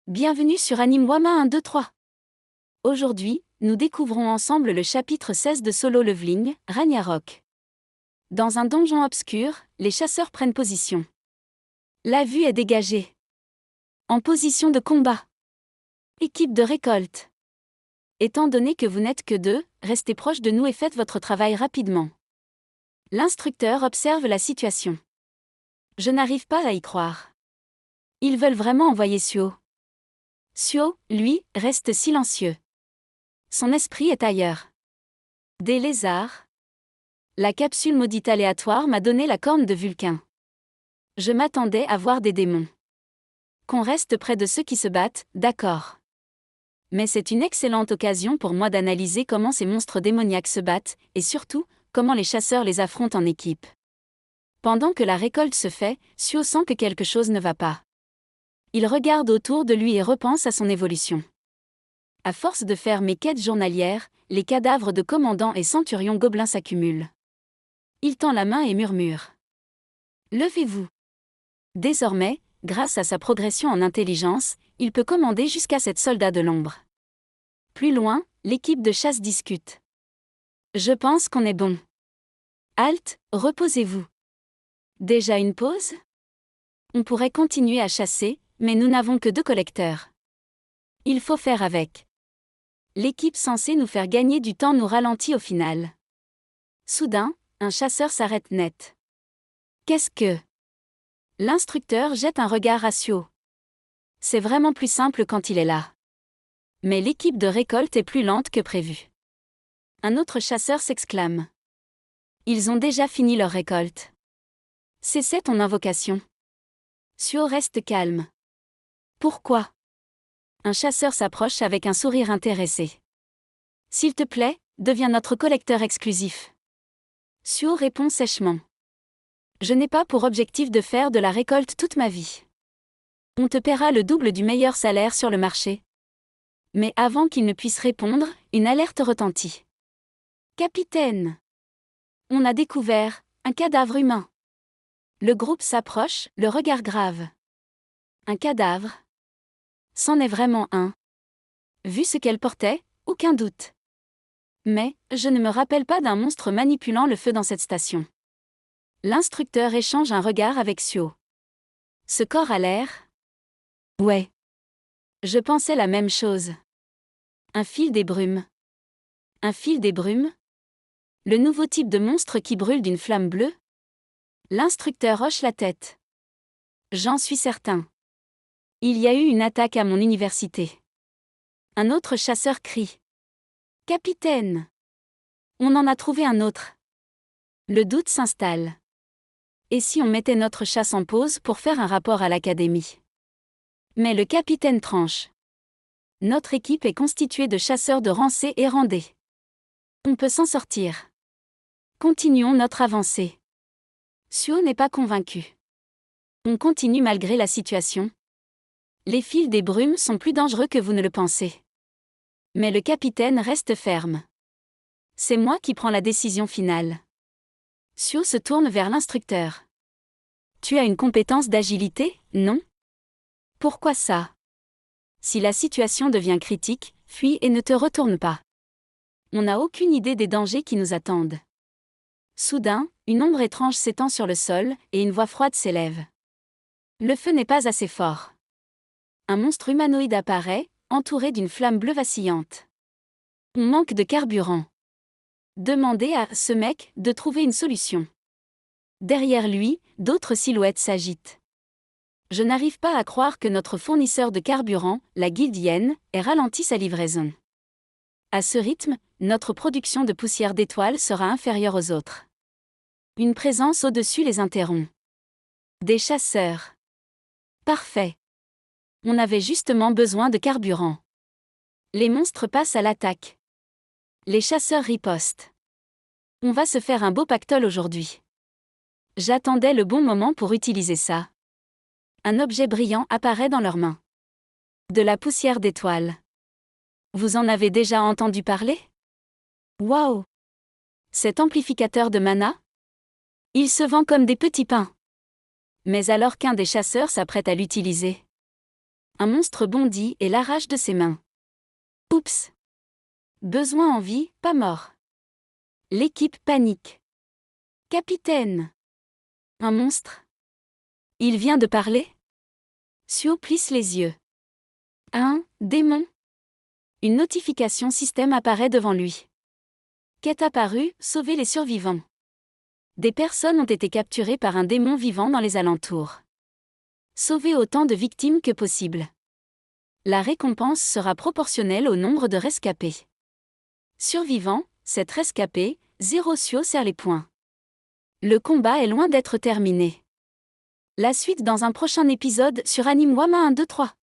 Bienvenue sur Anime Wama 1, 2, 3. Aujourd'hui, nous découvrons ensemble le chapitre 16 de Solo Leveling, Ragnarok. Dans un donjon obscur, les chasseurs prennent position. La vue est dégagée. En position de combat. Équipe de récolte. Étant donné que vous n'êtes que deux, restez proche de nous et faites votre travail rapidement. L'instructeur observe la situation. Je n'arrive pas à y croire. Ils veulent vraiment envoyer Suo. Suo, lui, reste silencieux. Son esprit est ailleurs. Des lézards. La capsule maudite aléatoire m'a donné la corne de Vulcain. Je m'attendais à voir des démons. Qu'on reste près de ceux qui se battent, d'accord. Mais c'est une excellente occasion pour moi d'analyser comment ces monstres démoniaques se battent, et surtout, comment les chasseurs les affrontent en équipe. Pendant que la récolte se fait, Suo sent que quelque chose ne va pas. Il regarde autour de lui et repense à son évolution. À force de faire mes quêtes journalières, les cadavres de commandants et centurions gobelins s'accumulent. Il tend la main et murmure. Levez-vous. Désormais, grâce à sa progression en intelligence, il peut commander jusqu'à 7 soldats de l'ombre. Plus loin, l'équipe de chasse discute. Je pense qu'on est bon. Halte, reposez-vous. Déjà une pause ? On pourrait continuer à chasser, mais nous n'avons que 2 collecteurs. Il faut faire avec. L'équipe censée nous faire gagner du temps nous ralentit au final. Soudain, un chasseur s'arrête net. Qu'est-ce que... L'instructeur jette un regard à Suo. C'est vraiment plus simple quand il est là. Mais l'équipe de récolte est plus lente que prévu. Un autre chasseur s'exclame. Ils ont déjà fini leur récolte. C'est ton invocation. Suo reste calme. Pourquoi ? Un chasseur s'approche avec un sourire intéressé. S'il te plaît, deviens notre collecteur exclusif. Suo répond sèchement. Je n'ai pas pour objectif de faire de la récolte toute ma vie. On te paiera le double du meilleur salaire sur le marché. Mais avant qu'il ne puisse répondre, une alerte retentit. Capitaine! On a découvert un cadavre humain. Le groupe s'approche, le regard grave. Un cadavre? C'en est vraiment un. Vu ce qu'elle portait, aucun doute. Mais, je ne me rappelle pas d'un monstre manipulant le feu dans cette station. L'instructeur échange un regard avec Suo. Ce corps a l'air... Ouais. Je pensais la même chose. Un fil des brumes. Un fil des brumes? Le nouveau type de monstre qui brûle d'une flamme bleue? L'instructeur hoche la tête. J'en suis certain. Il y a eu une attaque à mon université. Un autre chasseur crie. Capitaine! On en a trouvé un autre. Le doute s'installe. Et si on mettait notre chasse en pause pour faire un rapport à l'académie? Mais le capitaine tranche. Notre équipe est constituée de chasseurs de rang C et rang D. On peut s'en sortir. Continuons notre avancée. Suo n'est pas convaincu. On continue malgré la situation. Les fils des brumes sont plus dangereux que vous ne le pensez. Mais le capitaine reste ferme. C'est moi qui prends la décision finale. Suo se tourne vers l'instructeur. Tu as une compétence d'agilité, non? Pourquoi ça? Si la situation devient critique, fuis et ne te retourne pas. On n'a aucune idée des dangers qui nous attendent. Soudain, une ombre étrange s'étend sur le sol, et une voix froide s'élève. Le feu n'est pas assez fort. Un monstre humanoïde apparaît, entouré d'une flamme bleue vacillante. On manque de carburant. Demandez à ce mec de trouver une solution. Derrière lui, d'autres silhouettes s'agitent. Je n'arrive pas à croire que notre fournisseur de carburant, la Guilde Yen, ait ralenti sa livraison. À ce rythme, notre production de poussière d'étoiles sera inférieure aux autres. Une présence au-dessus les interrompt. Des chasseurs. Parfait. On avait justement besoin de carburant. Les monstres passent à l'attaque. Les chasseurs ripostent. On va se faire un beau pactole aujourd'hui. J'attendais le bon moment pour utiliser ça. Un objet brillant apparaît dans leurs mains. De la poussière d'étoiles. Vous en avez déjà entendu parler? Waouh! Cet amplificateur de mana? Il se vend comme des petits pains. Mais alors qu'un des chasseurs s'apprête à l'utiliser. Un monstre bondit et l'arrache de ses mains. Oups! Besoin en vie, pas mort. L'équipe panique. Capitaine! Un monstre? Il vient de parler? Suo plisse les yeux. Un démon? Une notification système apparaît devant lui. Quête apparue, sauver les survivants. Des personnes ont été capturées par un démon vivant dans les alentours. Sauvez autant de victimes que possible. La récompense sera proportionnelle au nombre de rescapés. Survivants, 7 rescapés, 0 Suo serre les poings. Le combat est loin d'être terminé. La suite dans un prochain épisode sur Anime Wama 1, 2, 3.